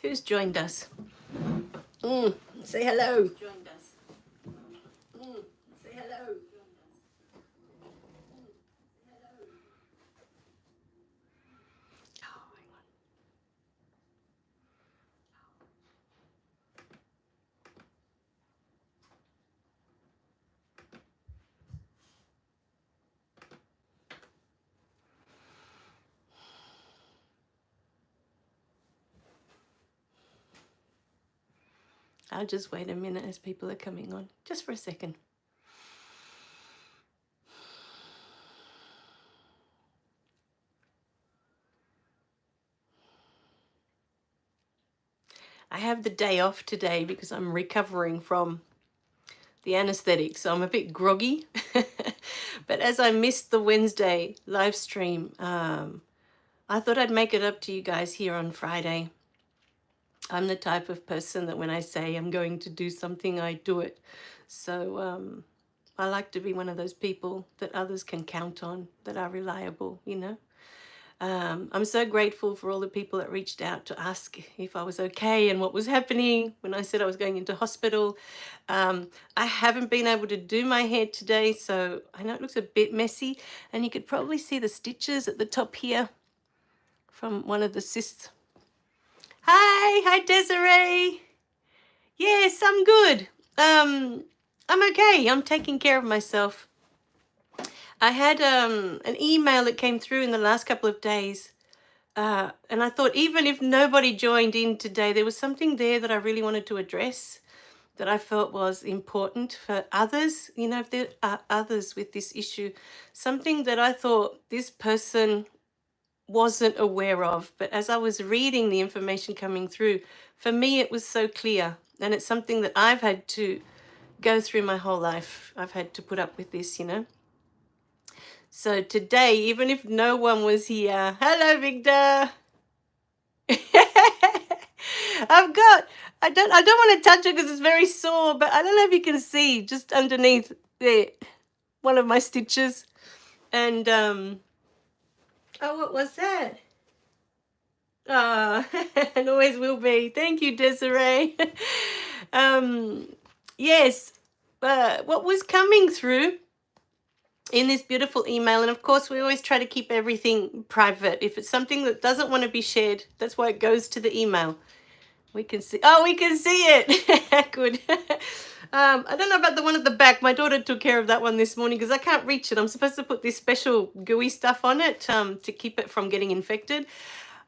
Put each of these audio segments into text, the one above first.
Who's joined us? Say hello. Joined us. Say hello. I'll just wait a minute as people are coming on, just for a second. I have the day off today because I'm recovering from the anesthetic, so I'm a bit groggy. But as I missed the Wednesday live stream, I thought I'd make it up to you guys here on Friday. I'm the type of person that when I say I'm going to do something, I do it. So I like to be one of those people that others can count on, that are reliable, you know. I'm so grateful for all the people that reached out to ask if I was okay and what was happening when I said I was going into hospital. I haven't been able to do my hair today, so I know it looks a bit messy, and you could probably see the stitches at the top here from one of the cysts. Hi Desiree. Yes, I'm good. I'm okay. I'm taking care of myself. I had an email that came through in the last couple of days, and I thought even if nobody joined in today, there was something there that I really wanted to address, that I felt was important for others. You know, if there are others with this issue, something that I thought this person wasn't aware of. But as I was reading the information coming through, for me it was so clear, and it's something that I've had to go through my whole life. I've had to put up with this, you know. So today, even if no one was here, hello Victor. I don't want to touch it because it's very sore, but I don't know if you can see just underneath there one of my stitches. And oh, what was that? Oh, and always will be. Thank you, Desiree. Yes, what was coming through in this beautiful email, and of course we always try to keep everything private. If it's something that doesn't want to be shared, that's why it goes to the email. We can see, oh, we can see it. Good. I don't know about the one at the back. My daughter took care of that one this morning because I can't reach it. I'm supposed to put this special gooey stuff on it to keep it from getting infected.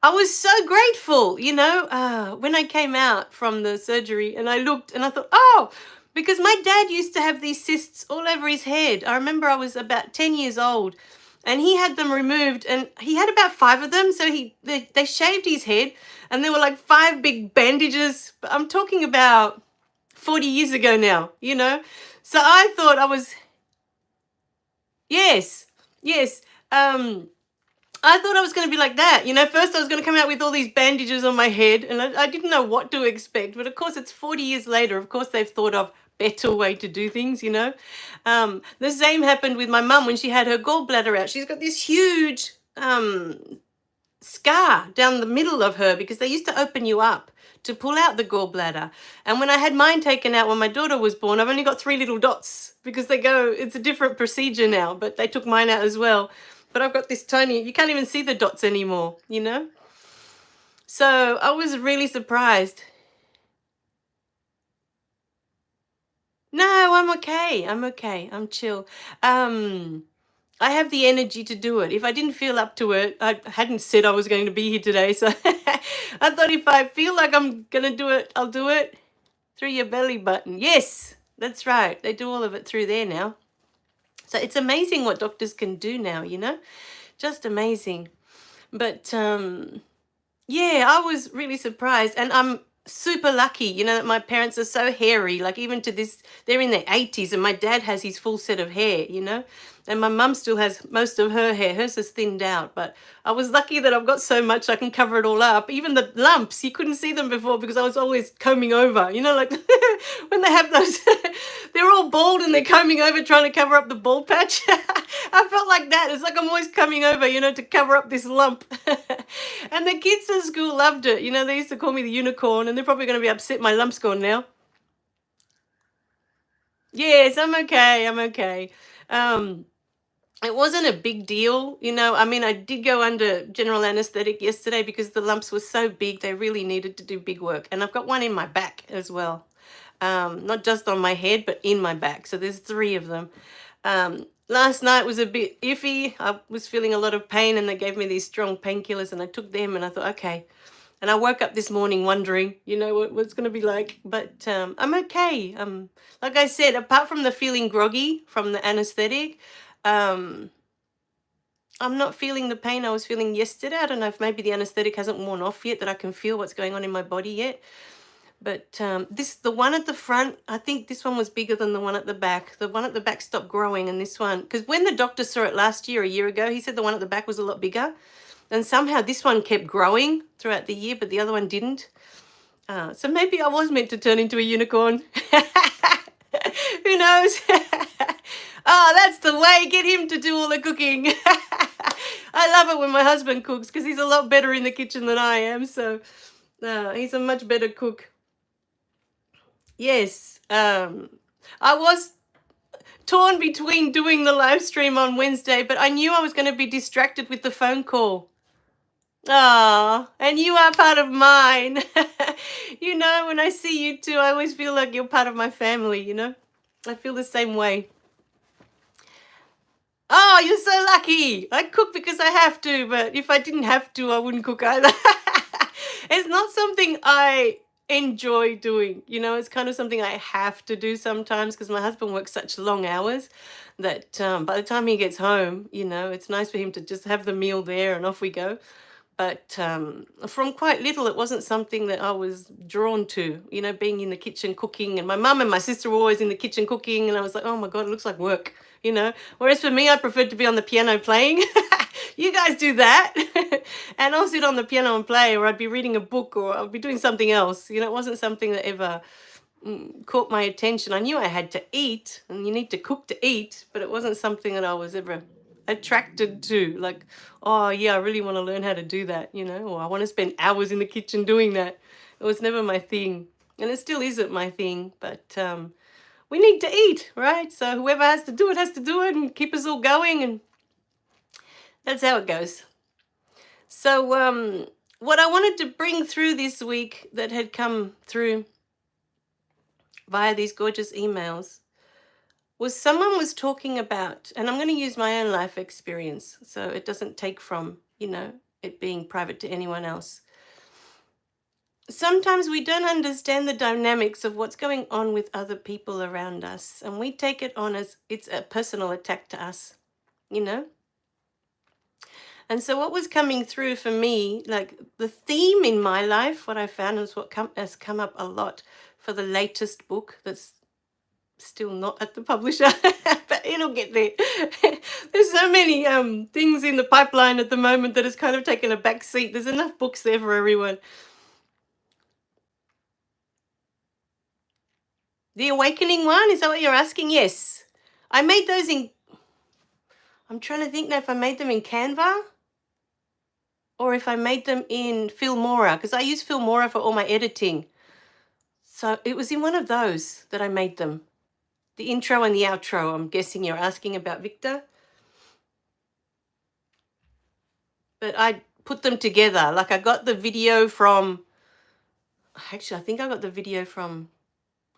I was so grateful, you know, when I came out from the surgery, and I looked and I thought, oh, because my dad used to have these cysts all over his head. I remember I was about 10 years old and he had them removed, and he had about 5 of them. So they shaved his head, and there were like 5 big bandages. But I'm talking about 40 years ago now, you know. So I thought I was, yes. I thought I was going to be like that. You know, first I was going to come out with all these bandages on my head, and I didn't know what to expect. But of course, it's 40 years later. Of course, they've thought of better way to do things, you know. The same happened with my mum when she had her gallbladder out. She's got this huge scar down the middle of her because they used to open you up to pull out the gallbladder. And when I had mine taken out when my daughter was born, I've only got 3 little dots because they go, it's a different procedure now, but they took mine out as well. But I've got this tiny, you can't even see the dots anymore, you know? So I was really surprised. No, I'm okay. I'm chill. I have the energy to do it. If I didn't feel up to it, I hadn't said I was going to be here today. So I thought if I feel like I'm going to do it, I'll do it through your belly button. Yes, that's right. They do all of it through there now. So it's amazing what doctors can do now, you know, just amazing. But yeah, I was really surprised, and I'm super lucky, you know, that my parents are so hairy. Like even to this, they're in their 80s, and my dad has his full set of hair, you know, and my mum still has most of her hair. Hers is thinned out, but I was lucky that I've got so much I can cover it all up. Even the lumps, you couldn't see them before because I was always combing over, you know, like when they have those, they're all bald and they're combing over trying to cover up the bald patch. I felt like that. It's like I'm always coming over, you know, to cover up this lump. And the kids at school loved it. You know, they used to call me the unicorn, and they're probably going to be upset my lump's gone now. Yes, I'm okay. I'm okay. Um, it wasn't a big deal, you know. I mean, I did go under general anesthetic yesterday because the lumps were so big, they really needed to do big work. And I've got one in my back as well. Not just on my head, but in my back. So there's 3 of them. Last night was a bit iffy. I was feeling a lot of pain, and they gave me these strong painkillers, and I took them, and I thought, okay. And I woke up this morning wondering, you know, what's going to be like. But I'm okay. Like I said, apart from the feeling groggy from the anesthetic, um, I'm not feeling the pain I was feeling yesterday. I don't know if maybe the anesthetic hasn't worn off yet, that I can feel what's going on in my body yet. But the one at the front, I think this one was bigger than the one at the back. The one at the back stopped growing, and this one, because when the doctor saw it last year, a year ago, he said the one at the back was a lot bigger. And somehow this one kept growing throughout the year, but the other one didn't. So maybe I was meant to turn into a unicorn. Who knows? Oh, that's the way. Get him to do all the cooking. I love it when my husband cooks because he's a lot better in the kitchen than I am. So he's a much better cook. Yes. I was torn between doing the live stream on Wednesday, but I knew I was going to be distracted with the phone call. Ah, and you are part of mine. You know, when I see you two, I always feel like you're part of my family, you know? I feel the same way. Oh, you're so lucky. I cook because I have to, but if I didn't have to, I wouldn't cook either. It's not something I enjoy doing. You know, it's kind of something I have to do sometimes because my husband works such long hours that by the time he gets home, you know, it's nice for him to just have the meal there and off we go. But from quite little, it wasn't something that I was drawn to, you know, being in the kitchen cooking. And my mum and my sister were always in the kitchen cooking. And I was like, oh my God, it looks like work, you know. Whereas for me, I preferred to be on the piano playing. You guys do that. And I'll sit on the piano and play, or I'd be reading a book, or I'd be doing something else. You know, it wasn't something that ever caught my attention. I knew I had to eat, and you need to cook to eat, but it wasn't something that I was ever attracted to, like, oh yeah, I really want to learn how to do that, you know, or I want to spend hours in the kitchen doing that. It was never my thing, and it still isn't my thing. But we need to eat, right? So whoever has to do it has to do it and keep us all going, and that's how it goes. So what I wanted to bring through this week that had come through via these gorgeous emails was someone was talking about, and I'm going to use my own life experience so it doesn't take from, you know, it being private to anyone else. Sometimes we don't understand the dynamics of what's going on with other people around us, and we take it on as it's a personal attack to us, you know? And so what was coming through for me, like the theme in my life, what I found is what has come up a lot for the latest book that's still not at the publisher, but it'll get there. There's so many things in the pipeline at the moment that has kind of taken a back seat. There's enough books there for everyone. The Awakening one, is that what you're asking? Yes. I made those in, I'm trying to think now if I made them in Canva or if I made them in Filmora, because I use Filmora for all my editing. So it was in one of those that I made them. The intro and the outro, I'm guessing you're asking about, Victor. But I put them together. Like I got the video from, actually, I think I got the video from,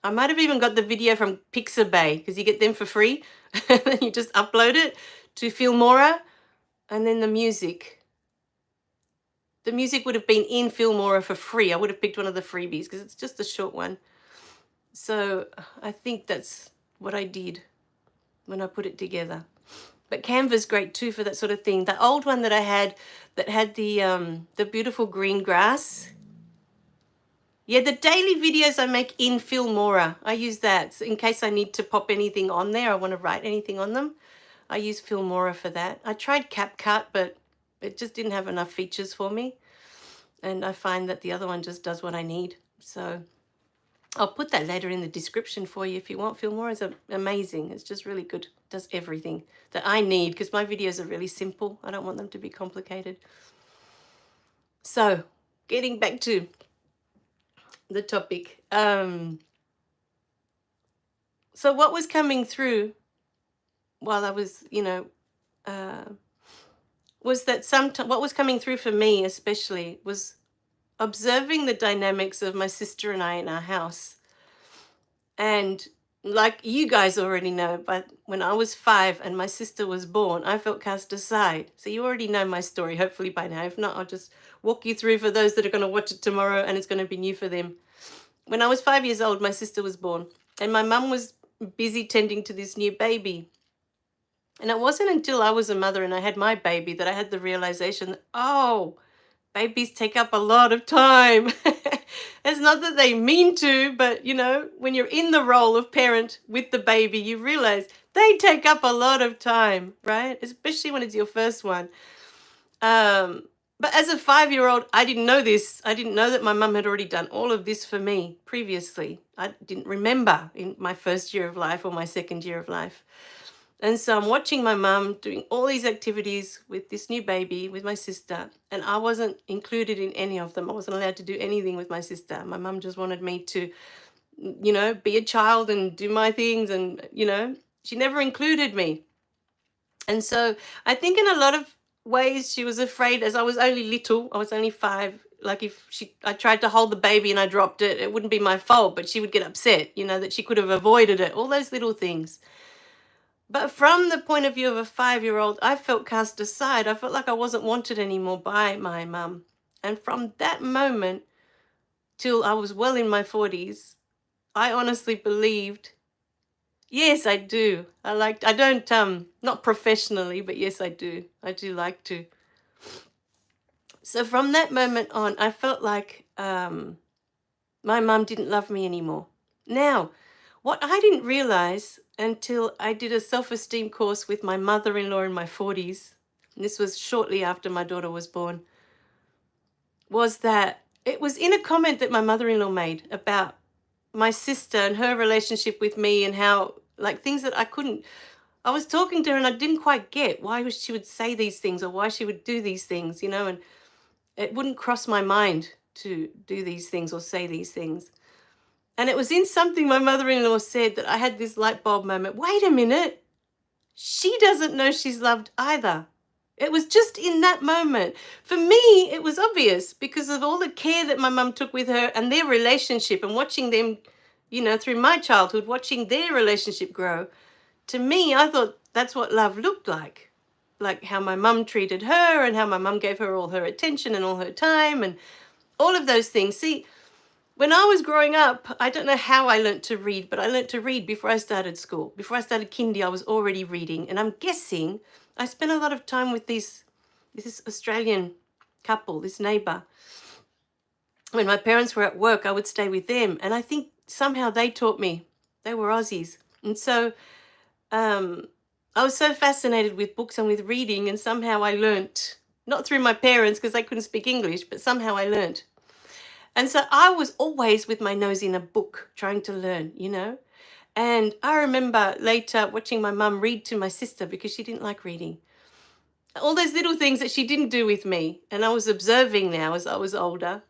I might have even got the video from Pixabay, because you get them for free. And then you just upload it to Filmora, and then the music. The music would have been in Filmora for free. I would have picked one of the freebies because it's just a short one. So I think that's what I did when I put it together. But Canva's great too for that sort of thing. The old one that I had that had the beautiful green grass. Yeah, the daily videos I make in Filmora, I use that. So in case I need to pop anything on there, I want to write anything on them, I use Filmora for that. I tried CapCut, but it just didn't have enough features for me. And I find that the other one just does what I need. So I'll put that later in the description for you if you want. Filmora is amazing. It's just really good. It does everything that I need because my videos are really simple. I don't want them to be complicated. So, getting back to the topic. So what was coming through while I was, was that sometimes what was coming through for me especially was observing the dynamics of my sister and I in our house. And like you guys already know, but when I was 5 and my sister was born, I felt cast aside. So you already know my story, hopefully by now. If not, I'll just walk you through for those that are going to watch it tomorrow and it's going to be new for them. When I was 5 years old, my sister was born and my mum was busy tending to this new baby. And it wasn't until I was a mother and I had my baby that I had the realization that, oh, babies take up a lot of time. It's not that they mean to, but when you're in the role of parent with the baby, you realize they take up a lot of time, right? Especially when it's your first one. But as a 5-year-old, I didn't know this. I didn't know that my mum had already done all of this for me previously. I didn't remember in my first year of life or my second year of life. And so I'm watching my mum doing all these activities with this new baby, with my sister, and I wasn't included in any of them. I wasn't allowed to do anything with my sister. My mum just wanted me to, be a child and do my things. And, she never included me. And so I think in a lot of ways she was afraid, as I was only little, I was only 5. Like if I tried to hold the baby and I dropped it, it wouldn't be my fault, but she would get upset, that she could have avoided it, all those little things. But from the point of view of a 5-year-old, I felt cast aside. I felt like I wasn't wanted anymore by my mum. And from that moment till I was well in my 40s, I honestly believed, yes, I do. I don't, not professionally, but yes, I do. I do like to. So from that moment on, I felt like my mum didn't love me anymore. Now, what I didn't realize until I did a self-esteem course with my mother-in-law in my 40s, and this was shortly after my daughter was born, was that it was in a comment that my mother-in-law made about my sister and her relationship with me and how, like, things that I was talking to her and I didn't quite get why she would say these things or why she would do these things, and it wouldn't cross my mind to do these things or say these things. And it was in something my mother-in-law said that I had this light bulb moment. Wait a minute. She doesn't know she's loved either. It was just in that moment. For me, it was obvious because of all the care that my mum took with her and their relationship and watching them, through my childhood, watching their relationship grow. To me, I thought that's what love looked like how my mum treated her and how my mum gave her all her attention and all her time and all of those things. See, when I was growing up, I don't know how I learnt to read, but I learnt to read before I started school. Before I started kindy, I was already reading. And I'm guessing I spent a lot of time with this Australian couple, this neighbour. When my parents were at work, I would stay with them. And I think somehow they taught me. They were Aussies. And so I was so fascinated with books and with reading. And somehow I learnt, not through my parents because they couldn't speak English, but somehow I learnt. And so I was always with my nose in a book trying to learn, And I remember later watching my mum read to my sister because she didn't like reading. All those little things that she didn't do with me. And I was observing now as I was older,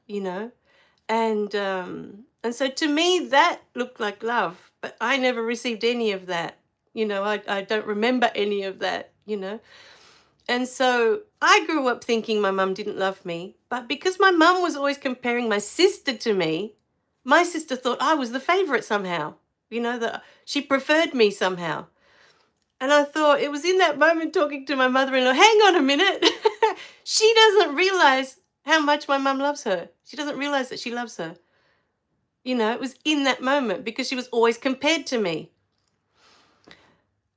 And so to me, that looked like love. But I never received any of that. I don't remember any of that, And so I grew up thinking my mum didn't love me, but because my mum was always comparing my sister to me, my sister thought I was the favorite somehow, that she preferred me somehow. And I thought it was in that moment talking to my mother-in-law, hang on a minute. She doesn't realize how much my mum loves her. She doesn't realize that she loves her. It was in that moment because she was always compared to me.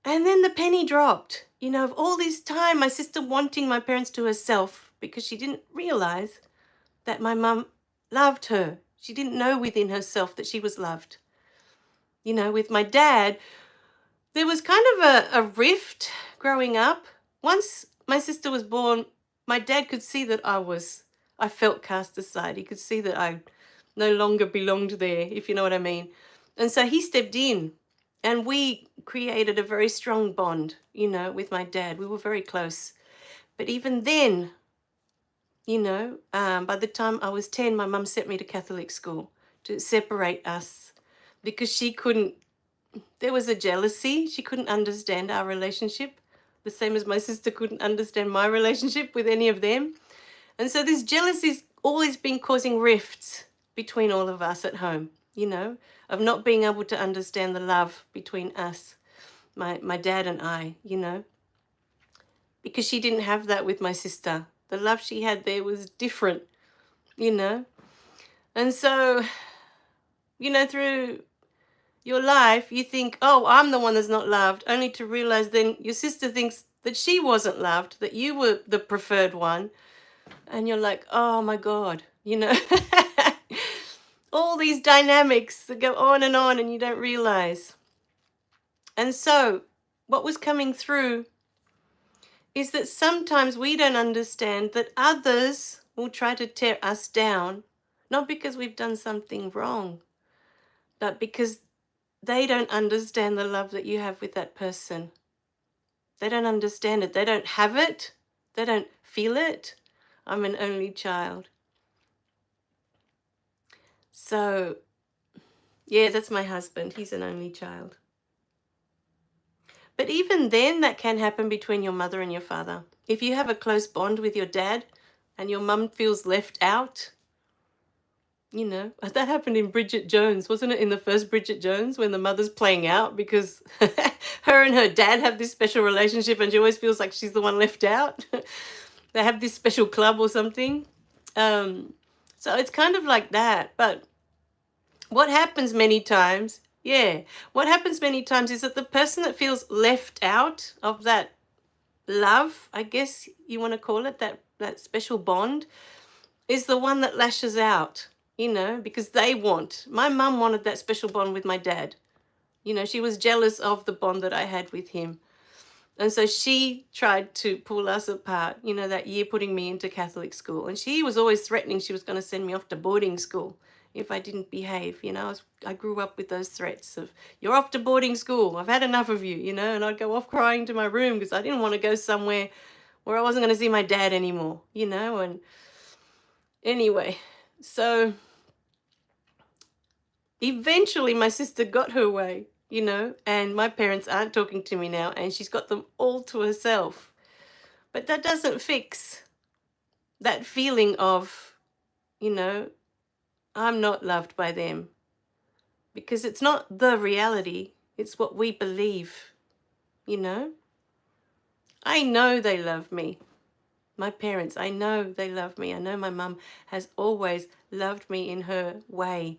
And then the penny dropped, of all this time, my sister wanting my parents to herself because she didn't realize that my mum loved her. She didn't know within herself that she was loved. With my dad, there was kind of a rift growing up. Once my sister was born, my dad could see that I felt cast aside. He could see that I no longer belonged there, if you know what I mean. And so he stepped in. And we created a very strong bond, with my dad. We were very close. But even then, By the time I was 10, my mum sent me to Catholic school to separate us because she couldn't, there was a jealousy. She couldn't understand our relationship, the same as my sister couldn't understand my relationship with any of them. And so this jealousy's always been causing rifts between all of us at home, of not being able to understand the love between us, my dad and I, because she didn't have that with my sister. The love she had there was different, And so, through your life, you think, oh, I'm the one that's not loved, only to realize then your sister thinks that she wasn't loved, that you were the preferred one. And you're like, oh my God, all these dynamics that go on and you don't realize. And so what was coming through is that sometimes we don't understand that others will try to tear us down, not because we've done something wrong, but because they don't understand the love that you have with that person. They don't understand it. They don't have it. They don't feel it. I'm an only child. So, yeah, that's my husband. He's an only child. But even then, that can happen between your mother and your father. If you have a close bond with your dad and your mum feels left out, that happened in Bridget Jones, wasn't it? In the first Bridget Jones, when the mother's playing out because her and her dad have this special relationship and she always feels like she's the one left out. They have this special club or something. So it's kind of like that. But what happens many times, what happens many times is that the person that feels left out of that love, I guess you want to call it, that special bond, is the one that lashes out, because my mum wanted that special bond with my dad. She was jealous of the bond that I had with him. And so she tried to pull us apart, that year putting me into Catholic school. And she was always threatening she was going to send me off to boarding school if I didn't behave. I grew up with those threats of, you're off to boarding school. I've had enough of you, and I'd go off crying to my room because I didn't want to go somewhere where I wasn't going to see my dad anymore, and anyway, so eventually my sister got her way, and my parents aren't talking to me now and she's got them all to herself. But that doesn't fix that feeling of, I'm not loved by them, because it's not the reality. It's what we believe, I know they love me. My parents, I know they love me. I know my mum has always loved me in her way.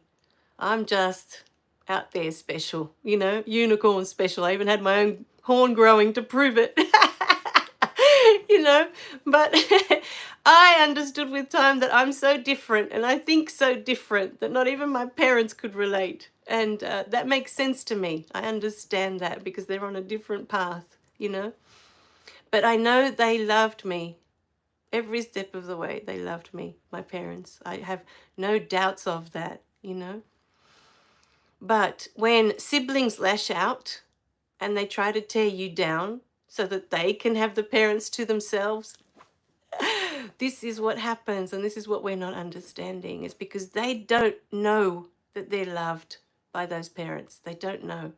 I'm just out there special, unicorn special. I even had my own horn growing to prove it, but I understood with time that I'm so different and I think so different that not even my parents could relate. And that makes sense to me. I understand that because they're on a different path, But I know they loved me. Every step of the way, they loved me, my parents. I have no doubts of that, But when siblings lash out and they try to tear you down so that they can have the parents to themselves, this is what happens, and this is what we're not understanding. It's because they don't know that they're loved by those parents. They don't know.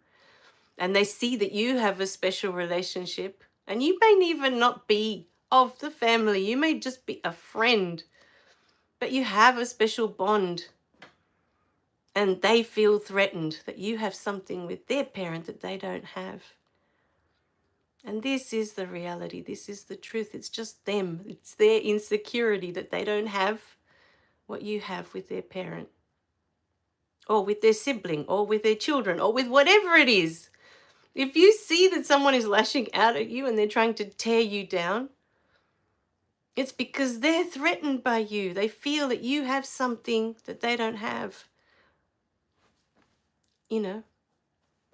And they see that you have a special relationship, and you may even not be of the family. You may just be a friend, but you have a special bond. And they feel threatened that you have something with their parent that they don't have. And this is the reality. This is the truth. It's just them. It's their insecurity that they don't have what you have with their parent, or with their sibling, or with their children, or with whatever it is. If you see that someone is lashing out at you and they're trying to tear you down, it's because they're threatened by you. They feel that you have something that they don't have.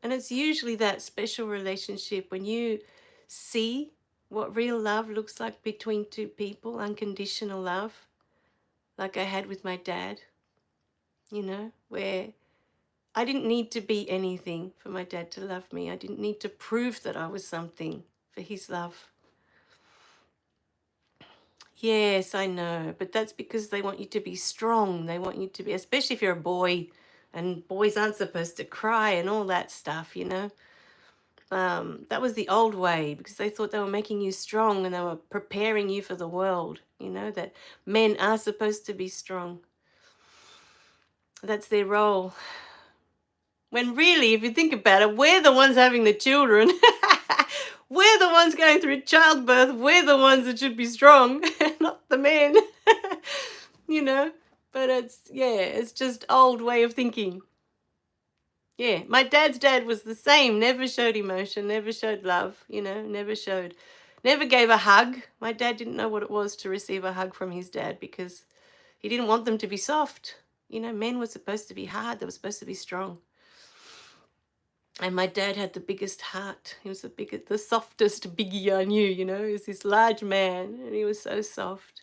And it's usually that special relationship when you see what real love looks like between two people, unconditional love, like I had with my dad, where I didn't need to be anything for my dad to love me. I didn't need to prove that I was something for his love. Yes, I know, but that's because they want you to be strong. They want you to be, especially if you're a boy, and boys aren't supposed to cry and all that stuff, you know. That was the old way because they thought they were making you strong and they were preparing you for the world, you know, that men are supposed to be strong. That's their role. When really, if you think about it, we're the ones having the children. We're the ones going through childbirth. We're the ones that should be strong, not the men. You know, but it's just old way of thinking. Yeah, my dad's dad was the same, never showed emotion, never showed love, you know, never gave a hug. My dad didn't know what it was to receive a hug from his dad because he didn't want them to be soft. You know, men were supposed to be hard, they were supposed to be strong. And my dad had the biggest heart. He was the softest biggie I knew, you know. He was this large man and he was so soft.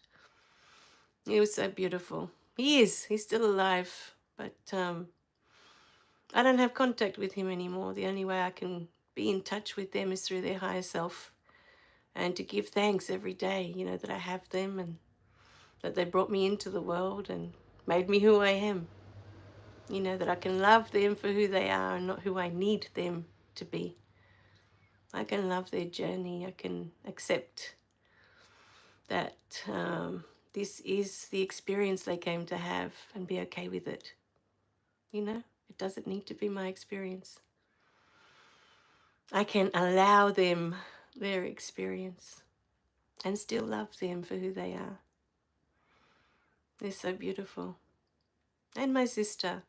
He was so beautiful. He's still alive, but I don't have contact with him anymore. The only way I can be in touch with them is through their higher self and to give thanks every day, you know, that I have them and that they brought me into the world and made me who I am. You know, that I can love them for who they are and not who I need them to be. I can love their journey. I can accept that this is the experience they came to have and be okay with it. You know, it doesn't need to be my experience. I can allow them their experience and still love them for who they are. They're so beautiful. And my sister,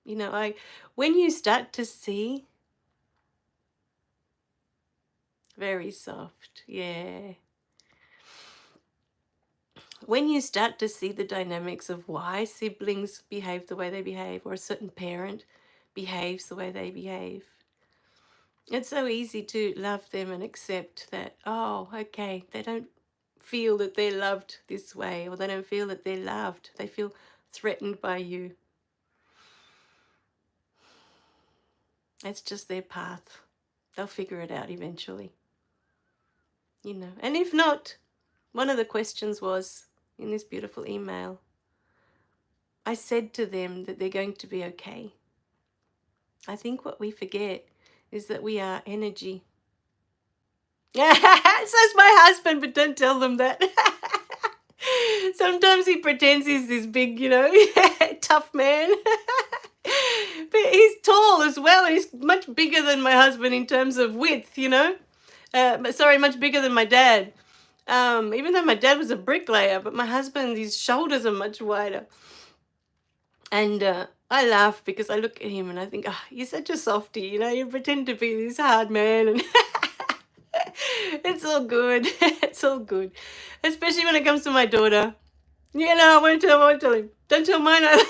you know, when you start to see, very soft, yeah. When you start to see the dynamics of why siblings behave the way they behave or a certain parent behaves the way they behave, it's so easy to love them and accept that, oh, okay, they don't feel that they're loved this way or they don't feel that they're loved. They feel threatened by you. It's just their path. They'll figure it out eventually. You know, and if not, one of the questions was in this beautiful email, I said to them that they're going to be okay. I think what we forget is that we are energy. So's my husband, but don't tell them that. Sometimes he pretends he's this big, you know, tough man. But he's tall as well. He's much bigger than my husband in terms of width, you know. Much bigger than my dad. Even though my dad was a bricklayer, but my husband, his shoulders are much wider. And I laugh because I look at him and I think, oh, you're such a softie, you know, you pretend to be this hard man and it's all good. It's all good. Especially when it comes to my daughter. You know, I won't tell him. Don't tell mine either.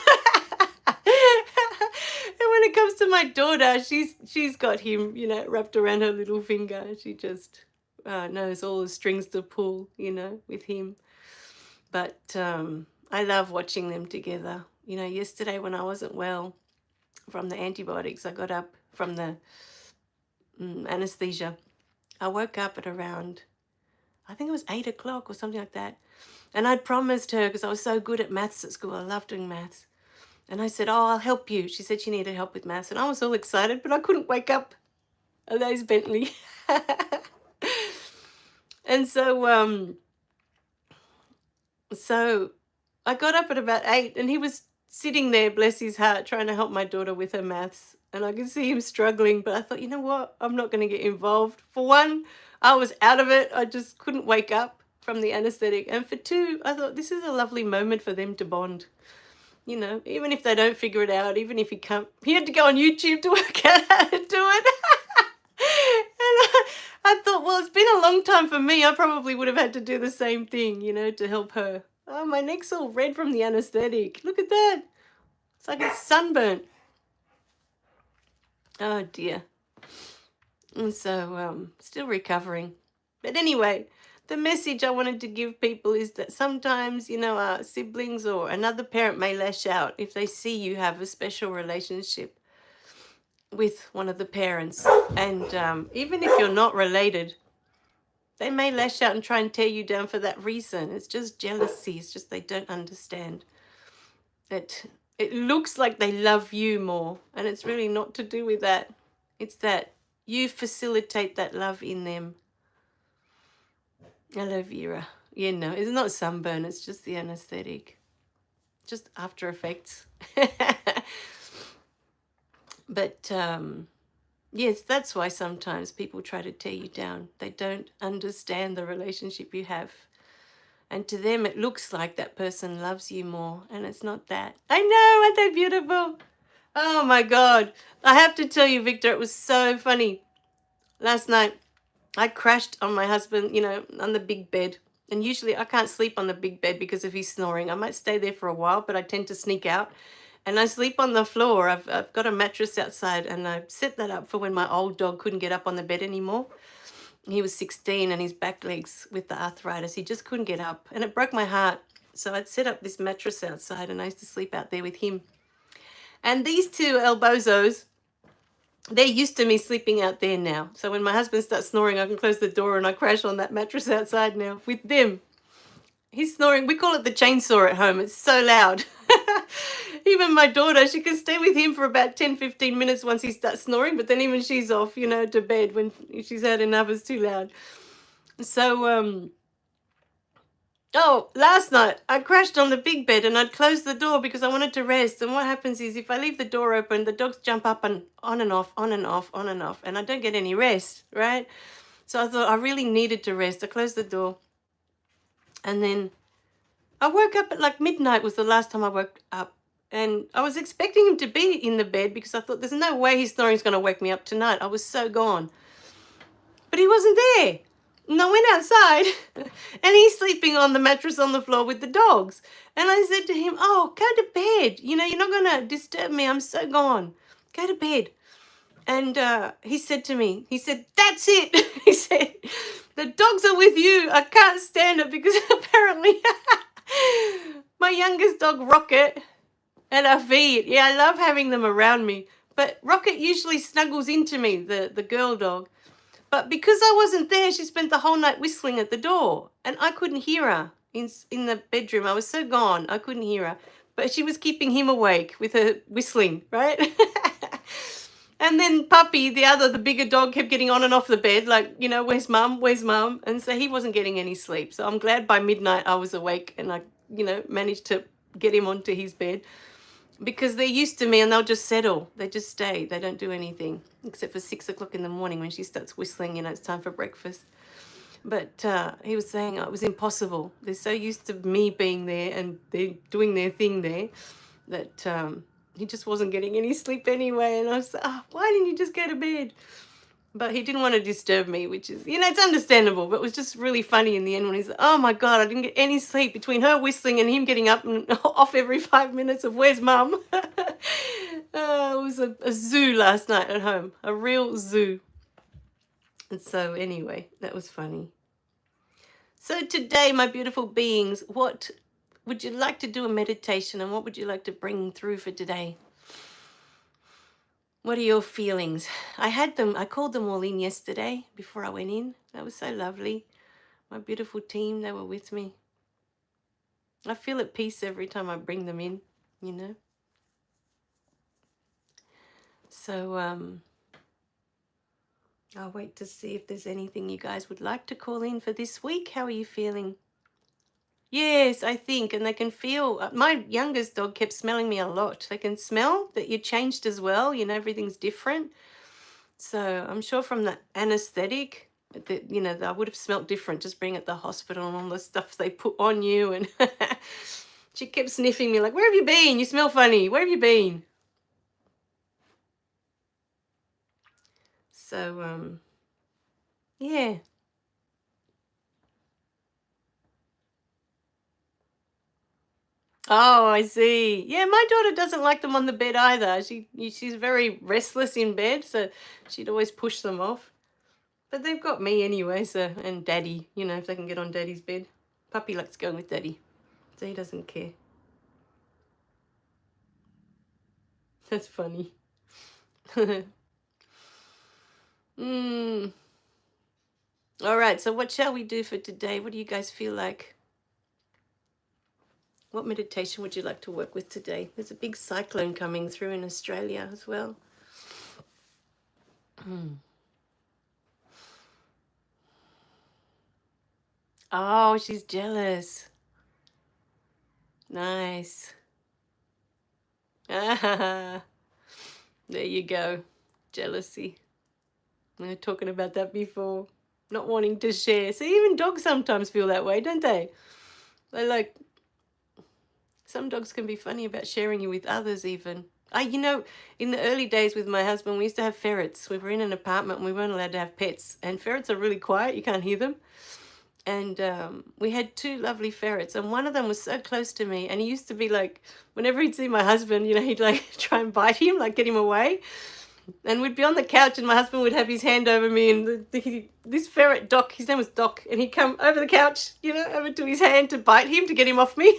And when it comes to my daughter, she's got him, you know, wrapped around her little finger. She just knows all the strings to pull, you know, with him. But I love watching them together. You know, yesterday when I wasn't well from the antibiotics, I got up from the anesthesia. I woke up at around, I think it was 8 o'clock or something like that. And I'd promised her, because I was so good at maths at school, I love doing maths. And I said, oh, I'll help you. She said she needed help with maths. And I was all excited, but I couldn't wake up. Oh, there's Bentley. And so I got up at about 8 and he was sitting there, bless his heart, trying to help my daughter with her maths. And I could see him struggling, but I thought, you know what? I'm not going to get involved. For one, I was out of it. I just couldn't wake up from the anesthetic. And for two, I thought this is a lovely moment for them to bond. You know, even if they don't figure it out, even if he can't, he had to go on YouTube to work out how to do it. And I thought, well, it's been a long time for me. I probably would have had to do the same thing, you know, to help her. Oh, my neck's all red from the anesthetic. Look at that. It's like it's sunburnt. Oh, dear. And so, still recovering. But anyway, the message I wanted to give people is that sometimes, you know, our siblings or another parent may lash out if they see you have a special relationship with one of the parents. And even if you're not related, They may lash out and try and tear you down for that reason. It's just jealousy. It's just they don't understand that it looks like they love you more, and it's really not to do with that. It's that you facilitate that love in them. Aloe vera. You know, it's not sunburn, it's just the anesthetic. Just after effects. But yes, that's why sometimes people try to tear you down. They don't understand the relationship you have. And to them, it looks like that person loves you more, and it's not that. I know, aren't they beautiful? Oh my God. I have to tell you, Victor, it was so funny. Last night, I crashed on my husband, you know, on the big bed. And usually I can't sleep on the big bed because of his snoring. I might stay there for a while, but I tend to sneak out. And I sleep on the floor. I've got a mattress outside, and I set that up for when my old dog couldn't get up on the bed anymore. He was 16 and his back legs with the arthritis, he just couldn't get up. And it broke my heart. So I'd set up this mattress outside, and I used to sleep out there with him. And these two elbozos, they're used to me sleeping out there now. So when my husband starts snoring, I can close the door and I crash on that mattress outside now with them. He's snoring. We call it the chainsaw at home. It's so loud. Even my daughter, she can stay with him for about 10-15 minutes once he starts snoring, but then even she's off, you know, to bed when she's had enough. It's too loud. So, oh, last night I crashed on the big bed and I'd closed the door because I wanted to rest. And what happens is if I leave the door open, the dogs jump up and on and off, on and off, on and off, and I don't get any rest, right? So I thought I really needed to rest. I closed the door. And then I woke up at like midnight was the last time I woke up. And I was expecting him to be in the bed because I thought there's no way his snoring's going to wake me up tonight. I was so gone. But he wasn't there. And I went outside and he's sleeping on the mattress on the floor with the dogs. And I said to him, oh, go to bed. You know, you're not going to disturb me. I'm so gone. Go to bed. And he said to me, he said, that's it. He said, the dogs are with you. I can't stand it because apparently my youngest dog, Rocket, and Afi, yeah, I love having them around me. But Rocket usually snuggles into me, the girl dog. But because I wasn't there, she spent the whole night whistling at the door. And I couldn't hear her in the bedroom. I was so gone, I couldn't hear her. But she was keeping him awake with her whistling, right? And then Puppy, the bigger dog, kept getting on and off the bed, like, you know, where's mum, where's mum? And so he wasn't getting any sleep. So I'm glad by midnight I was awake and I, you know, managed to get him onto his bed. Because they're used to me and they'll just settle. They just stay. They don't do anything. Except for 6 o'clock in the morning when she starts whistling, you know, it's time for breakfast. But he was saying it was impossible. They're so used to me being there and they're doing their thing there that he just wasn't getting any sleep anyway. And I was like, oh, why didn't you just go to bed? But he didn't want to disturb me, which is, you know, it's understandable. But it was just really funny in the end when he's like, oh, my God, I didn't get any sleep between her whistling and him getting up and off every 5 minutes of where's mum? It was a zoo last night at home, a real zoo. And so anyway, that was funny. So today, my beautiful beings, what would you like to do a meditation and what would you like to bring through for today? What are your feelings? I called them all in yesterday before I went in. That was so lovely. My beautiful team, they were with me. I feel at peace every time I bring them in, you know. So I'll wait to see if there's anything you guys would like to call in for this week. How are you feeling? Yes, I think, and they can feel, my youngest dog kept smelling me a lot. They can smell that you changed as well, you know, everything's different. So I'm sure from the anesthetic, that, you know, I would have smelt different just being at the hospital and all the stuff they put on you. And she kept sniffing me like, where have you been? You smell funny. Where have you been? So, yeah. Oh, I see. Yeah, my daughter doesn't like them on the bed either. She's very restless in bed, so she'd always push them off. But they've got me anyway, so, and Daddy, you know, if they can get on Daddy's bed. Puppy likes going with Daddy, so he doesn't care. That's funny. All right, so what shall we do for today? What do you guys feel like? What meditation would you like to work with today? There's a big cyclone coming through in Australia as well. Oh, she's jealous. Nice. Ah, there you go. Jealousy. We were talking about that before. Not wanting to share. See, even dogs sometimes feel that way, don't they? They like, some dogs can be funny about sharing you with others even. In the early days with my husband, we used to have ferrets. We were in an apartment and we weren't allowed to have pets. And ferrets are really quiet. You can't hear them. And we had two lovely ferrets. And one of them was so close to me. And he used to be like, whenever he'd see my husband, he'd like try and bite him, like get him away. And we'd be on the couch and my husband would have his hand over me and this ferret, Doc, his name was Doc, and he'd come over the couch, over to his hand to bite him, to get him off me.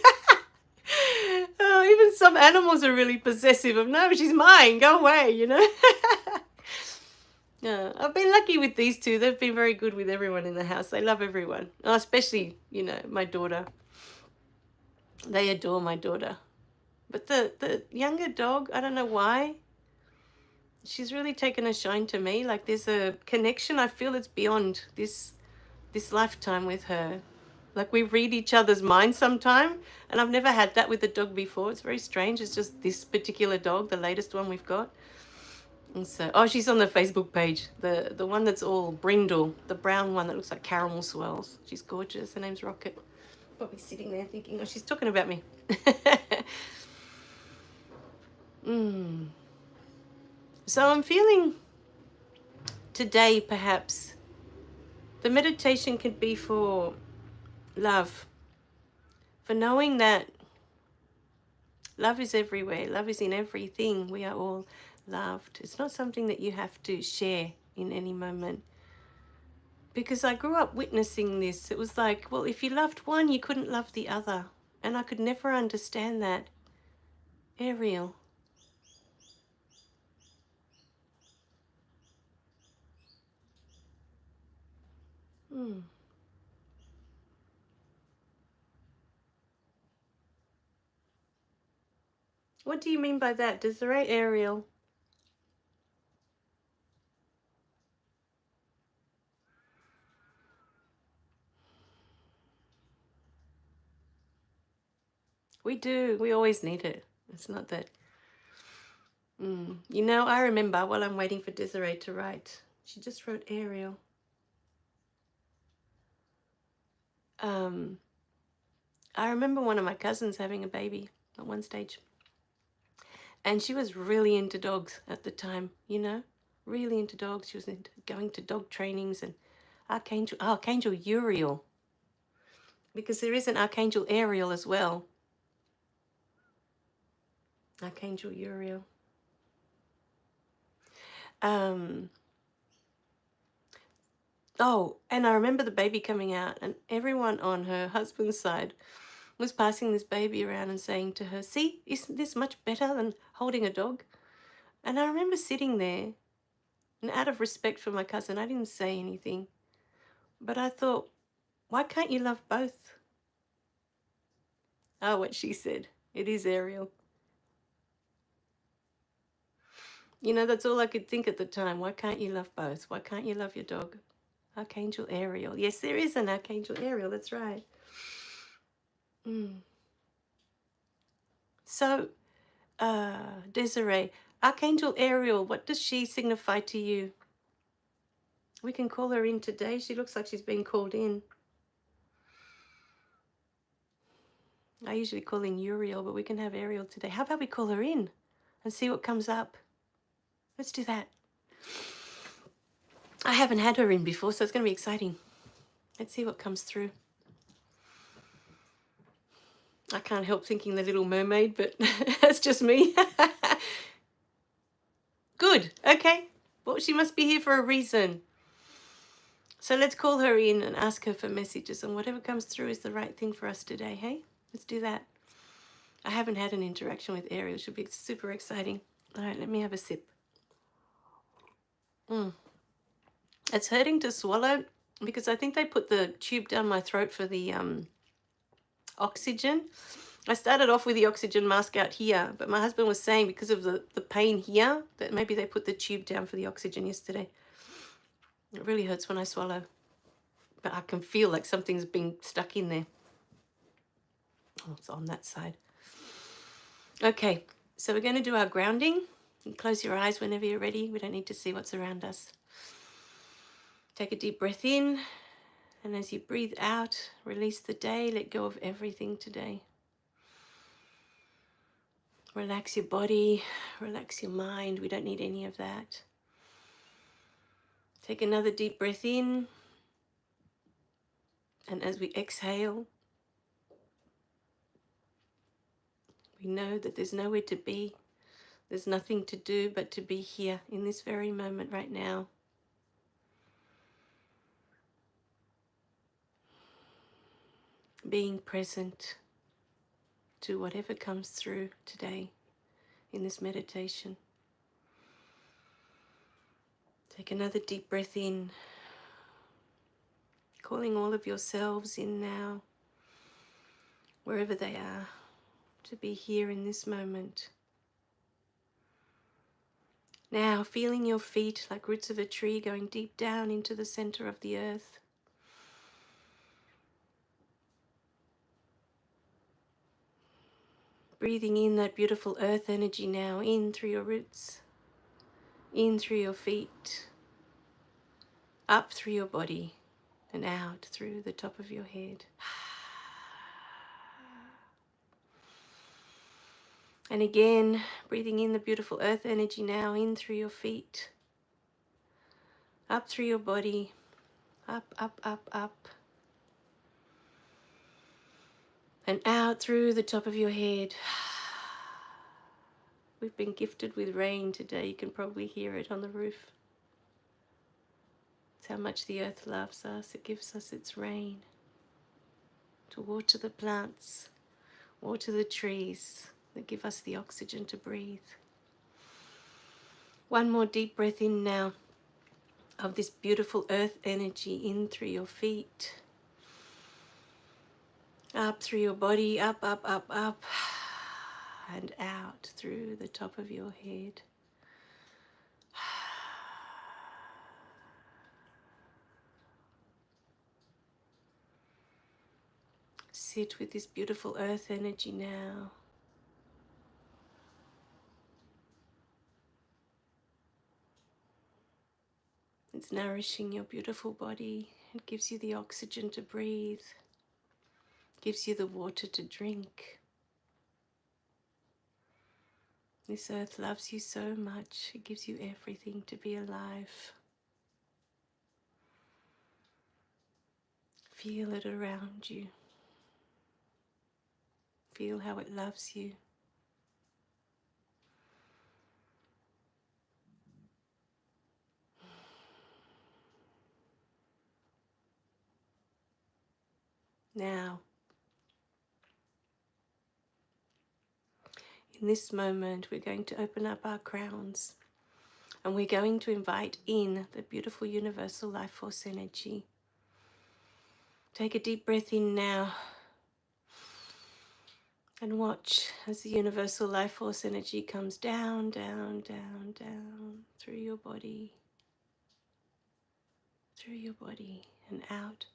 Oh, even some animals are really possessive of, no, she's mine, go away, Yeah, I've been lucky with these two. They've been very good with everyone in the house. They love everyone, especially, my daughter. They adore my daughter. But the younger dog, I don't know why, she's really taken a shine to me. Like there's a connection I feel it's beyond this lifetime with her. Like we read each other's minds sometime, and I've never had that with a dog before. It's very strange. It's just this particular dog, the latest one we've got. And so, she's on the Facebook page, the one that's all brindle, the brown one that looks like caramel swirls. She's gorgeous. Her name's Rocket. Probably sitting there thinking, oh, she's talking about me. So I'm feeling today, perhaps, the meditation could be for love, for knowing that love is everywhere. Love is in everything. We are all loved. It's not something that you have to share in any moment. Because I grew up witnessing this. It was like, well, if you loved one, you couldn't love the other. And I could never understand that. Ariel. What do you mean by that? Desiree, Ariel? We do. We always need it. It's not that. I remember while I'm waiting for Desiree to write, she just wrote Ariel. I remember one of my cousins having a baby at one stage. And she was really into dogs at the time, really into dogs. She was going to dog trainings and Archangel Uriel. Because there is an Archangel Ariel as well. Archangel Uriel. And I remember the baby coming out, and everyone on her husband's side was passing this baby around and saying to her, see, isn't this much better than holding a dog? And I remember sitting there, and out of respect for my cousin, I didn't say anything. But I thought, why can't you love both? Oh, what she said. It is Ariel. That's all I could think at the time. Why can't you love both? Why can't you love your dog? Archangel Ariel. Yes, there is an Archangel Ariel. That's right. So, Desiree, Archangel Ariel, what does she signify to you? We can call her in today. She looks like she's been called in. I usually call in Uriel, but we can have Ariel today. How about we call her in and see what comes up? Let's do that. I haven't had her in before, so it's going to be exciting. Let's see what comes through. I can't help thinking the Little Mermaid, but that's just me. Good. Okay. Well, she must be here for a reason. So let's call her in and ask her for messages, and whatever comes through is the right thing for us today, hey? Let's do that. I haven't had an interaction with Ariel. It should be super exciting. All right, let me have a sip. It's hurting to swallow. because I think they put the tube down my throat for the oxygen. I started off with the oxygen mask out here, but my husband was saying because of the pain here that maybe they put the tube down for the oxygen yesterday. It really hurts when I swallow, but I can feel like something's been stuck in there. Oh, it's on that side. Okay, so we're going to do our grounding. You close your eyes whenever you're ready. We don't need to see what's around us. Take a deep breath in, and as you breathe out, release the day. Let go of everything today. Relax your body, relax your mind. We don't need any of that. Take another deep breath in, and as we exhale, we know that there's nowhere to be. There's nothing to do but to be here in this very moment right now. Being present to whatever comes through today in this meditation. Take another deep breath in, calling all of yourselves in now, wherever they are, to be here in this moment. Now, feeling your feet like roots of a tree going deep down into the center of the earth. Breathing in that beautiful earth energy now, in through your roots, in through your feet, up through your body, and out through the top of your head. And again, breathing in the beautiful earth energy now, in through your feet, up through your body, up, up, up, up, and out through the top of your head. We've been gifted with rain today. You can probably hear it on the roof. It's how much the earth loves us. It gives us its rain to water the plants, water the trees that give us the oxygen to breathe. One more deep breath in now of this beautiful earth energy in through your feet, up through your body, up, up, up, up, and out through the top of your head. Sit with this beautiful earth energy now. It's nourishing your beautiful body. It gives you the oxygen to breathe, gives you the water to drink. This earth loves you so much. It gives you everything to be alive. Feel it around you. Feel how it loves you. Now, in this moment, we're going to open up our crowns and we're going to invite in the beautiful universal life force energy. Take a deep breath in now and watch as the universal life force energy comes down, down, down, down through your body, and out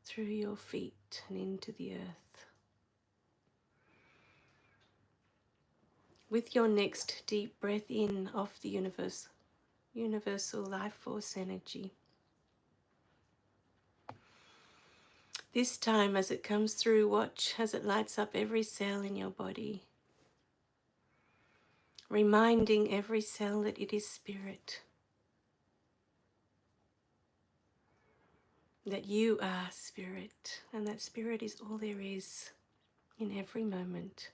through your feet and into the earth. With your next deep breath in of the universal life force energy, this time as it comes through, watch as it lights up every cell in your body, reminding every cell that it is spirit, that you are spirit, and that spirit is all there is in every moment.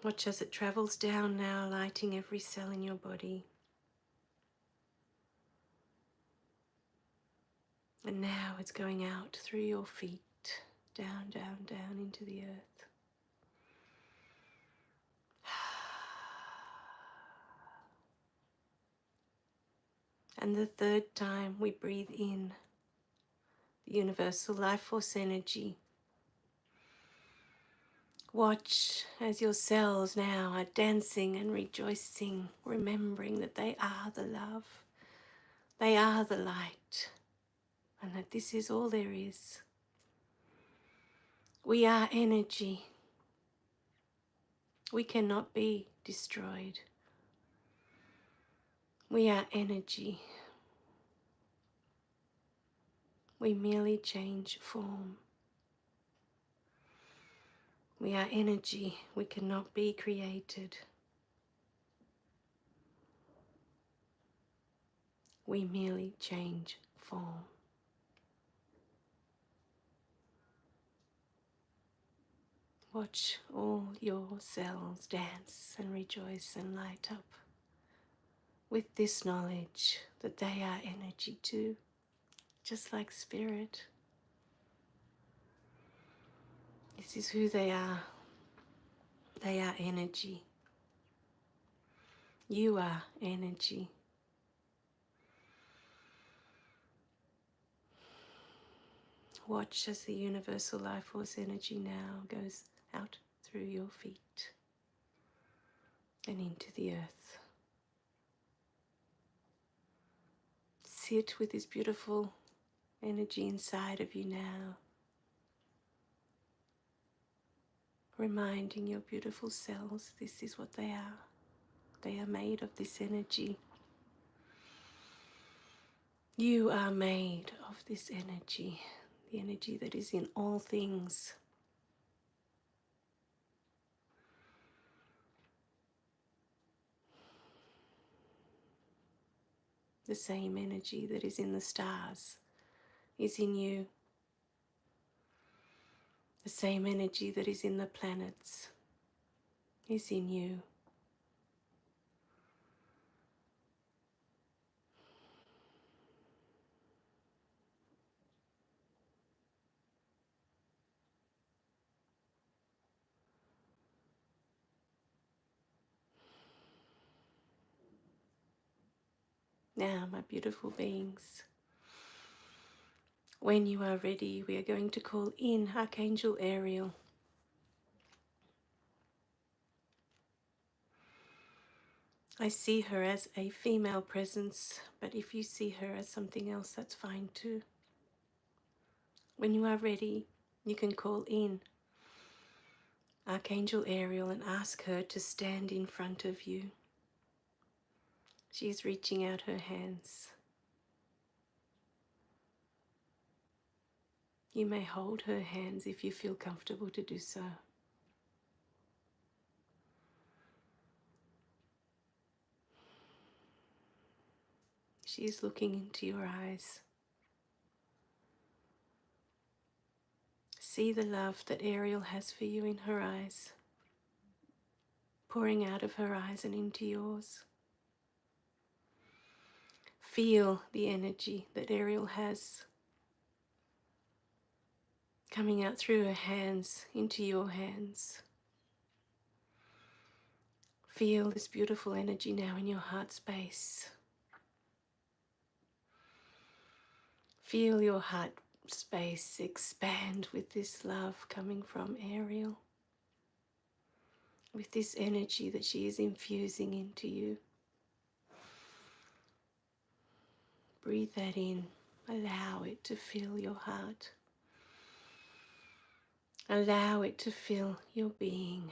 Watch as it travels down now, lighting every cell in your body. And now it's going out through your feet, down, down, down into the earth. And the third time we breathe in the universal life force energy. Watch as your cells now are dancing and rejoicing, remembering that they are the love, they are the light, and that this is all there is. We are energy. We cannot be destroyed. We are energy. We merely change form. We are energy. We cannot be created. We merely change form. Watch all your cells dance and rejoice and light up with this knowledge that they are energy too, just like spirit. This is who they are. They are energy. You are energy. Watch as the universal life force energy now goes out through your feet and into the earth. Sit with this beautiful energy inside of you now, reminding your beautiful cells this is what they are. They are made of this energy. You are made of this energy, the energy that is in all things. The same energy that is in the stars is in you. The same energy that is in the planets is in you. Now, my beautiful beings, when you are ready, we are going to call in Archangel Ariel. I see her as a female presence, but if you see her as something else, that's fine too. When you are ready, you can call in Archangel Ariel and ask her to stand in front of you. She is reaching out her hands. You may hold her hands if you feel comfortable to do so. She is looking into your eyes. See the love that Ariel has for you in her eyes, pouring out of her eyes and into yours. Feel the energy that Ariel has coming out through her hands into your hands. Feel this beautiful energy now in your heart space. Feel your heart space expand with this love coming from Ariel, with this energy that she is infusing into you. Breathe that in. Allow it to fill your heart. Allow it to fill your being.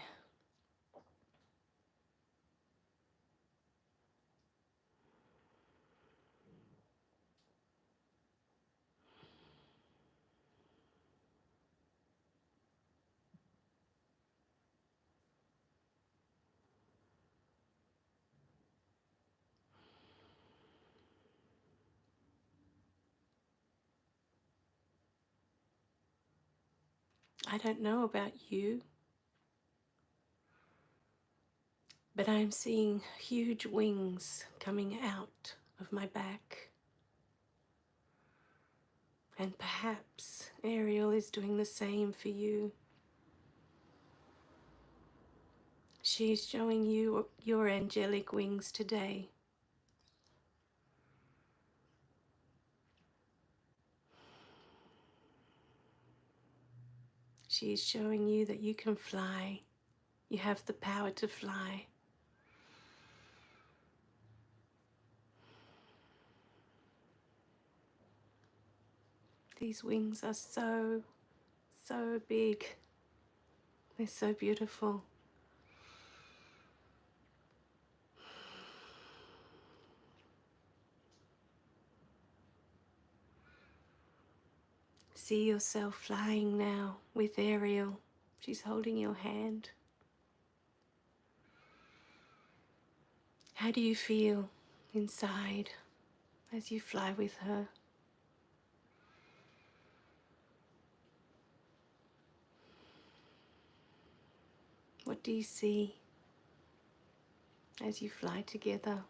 I don't know about you, but I'm seeing huge wings coming out of my back. And perhaps Ariel is doing the same for you. She's showing you your angelic wings today. She is showing you that you can fly. You have the power to fly. These wings are so, so big. They're so beautiful. See yourself flying now with Ariel. She's holding your hand. How do you feel inside as you fly with her? What do you see as you fly together?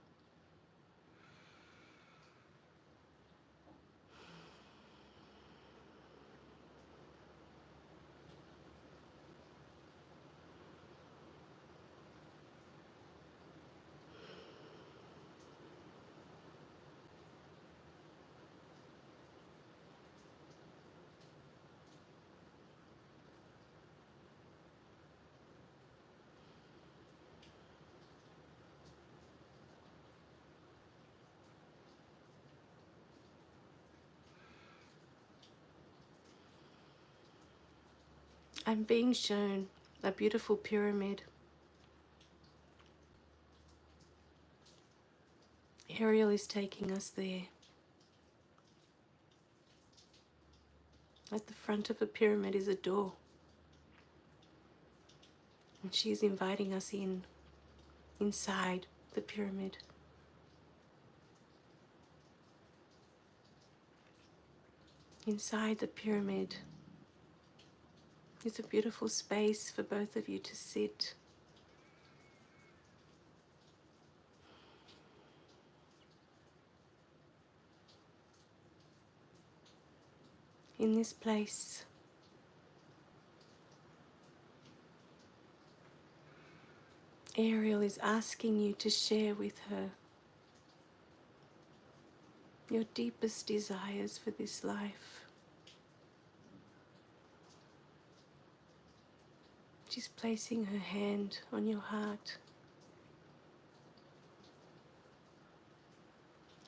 I'm being shown a beautiful pyramid. Ariel is taking us there. At the front of a pyramid is a door. And she's inviting us inside the pyramid. Inside the pyramid is a beautiful space for both of you to sit. In this place, Ariel is asking you to share with her your deepest desires for this life. She's placing her hand on your heart.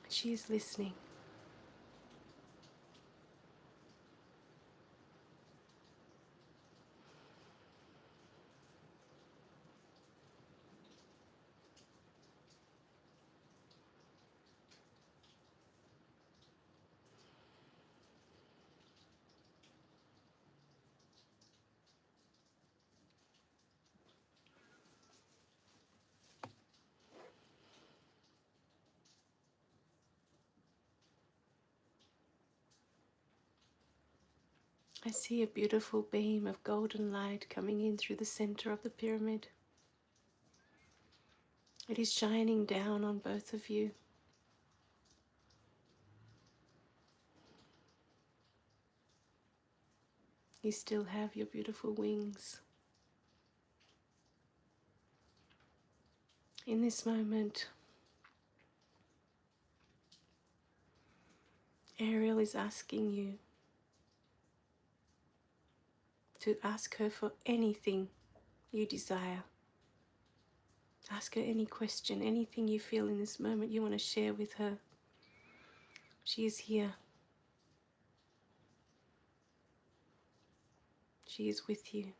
She is listening. I see a beautiful beam of golden light coming in through the center of the pyramid. It is shining down on both of you. You still have your beautiful wings. In this moment, Ariel is asking you to ask her for anything you desire. Ask her any question, anything you feel in this moment you want to share with her. She is here. She is with you.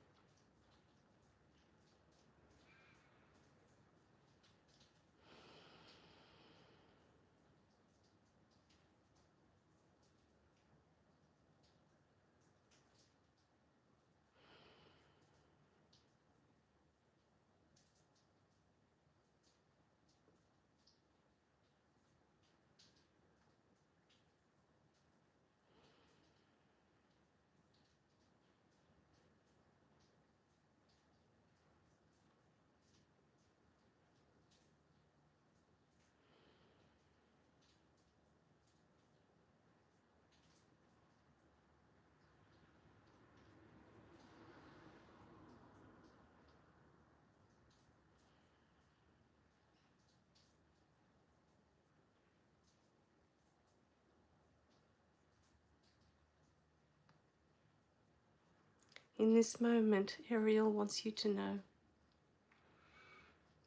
In this moment, Ariel wants you to know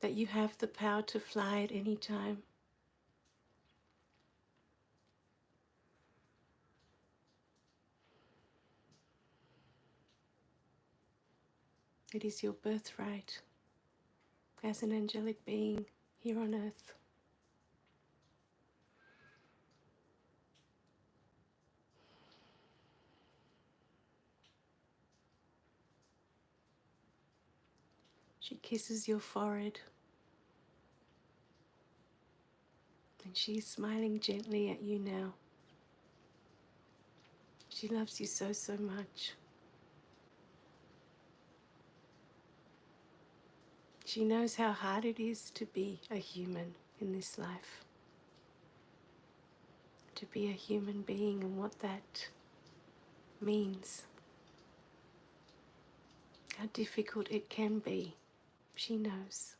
that you have the power to fly at any time. It is your birthright as an angelic being here on earth. She kisses your forehead, and she's smiling gently at you now. She loves you so, so much. She knows how hard it is to be a human in this life. To be a human being and what that means. How difficult it can be. She knows.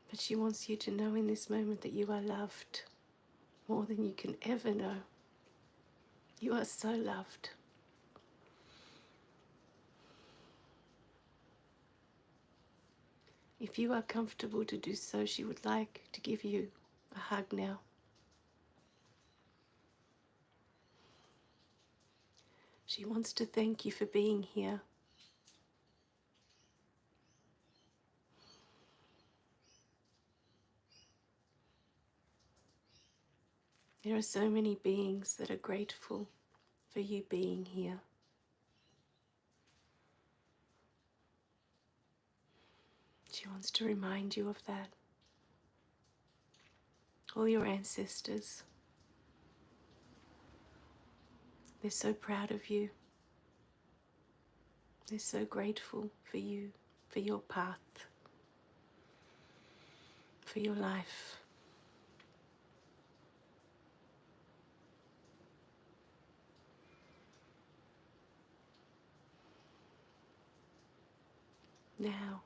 But she wants you to know in this moment that you are loved more than you can ever know. You are so loved. If you are comfortable to do so, she would like to give you a hug now. She wants to thank you for being here. There are so many beings that are grateful for you being here. She wants to remind you of that. All your ancestors, they're so proud of you. They're so grateful for you, for your path, for your life. Now,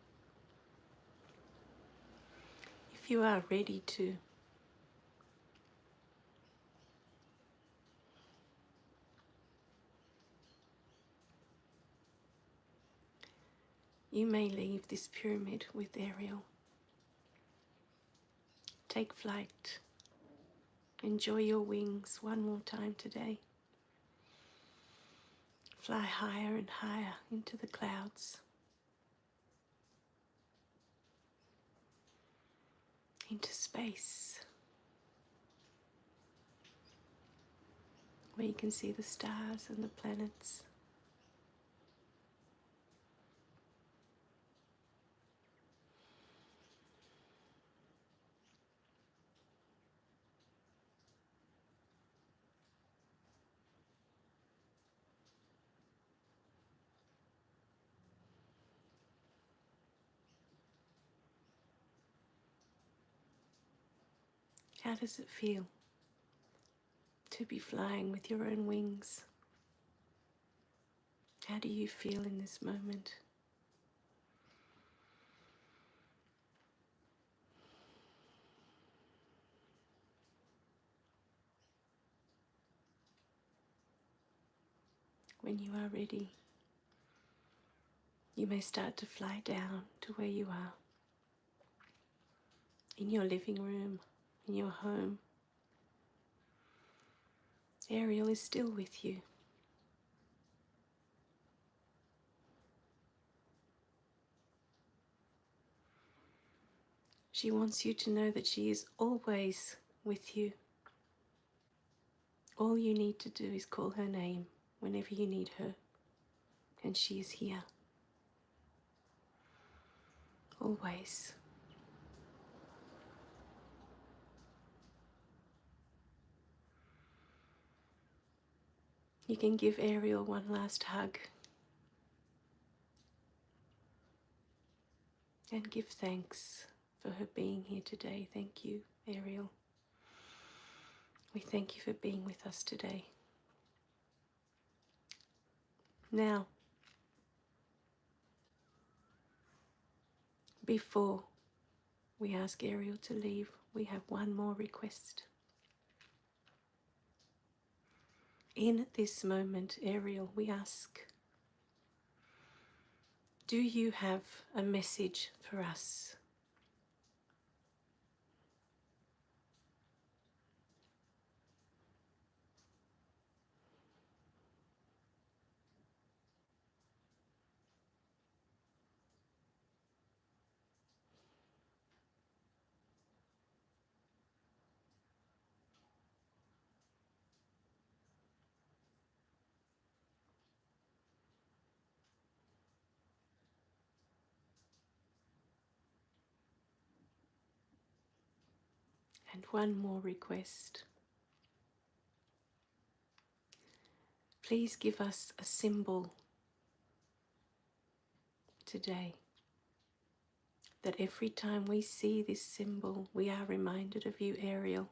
if you are ready to, you may leave this pyramid with Ariel. Take flight. Enjoy your wings one more time today. Fly higher and higher into the clouds. Into space. Where you can see the stars and the planets. How does it feel to be flying with your own wings? How do you feel in this moment? When you are ready, you may start to fly down to where you are. In your living room, in your home. Ariel is still with you. She wants you to know that she is always with you. All you need to do is call her name whenever you need her, and she is here. Always. You can give Ariel one last hug and give thanks for her being here today. Thank you, Ariel. We thank you for being with us today. Now, before we ask Ariel to leave, we have one more request. In this moment, Ariel, we ask, do you have a message for us? And one more request. Please give us a symbol today, that every time we see this symbol, we are reminded of you, Ariel.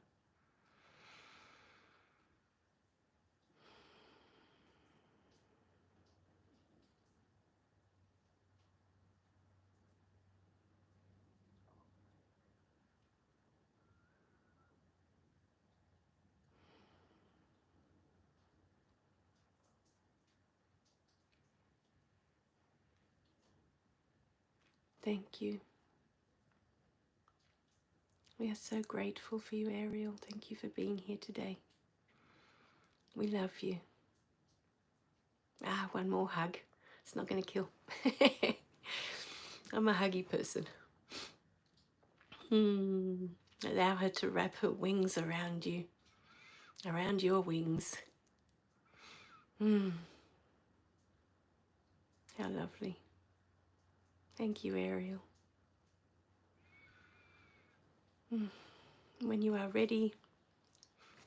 Thank you. We are so grateful for you, Ariel. Thank you for being here today. We love you. One more hug. It's not going to kill. I'm a huggy person. Allow her to wrap her wings around you, around your wings. How lovely. Thank you, Ariel. When you are ready,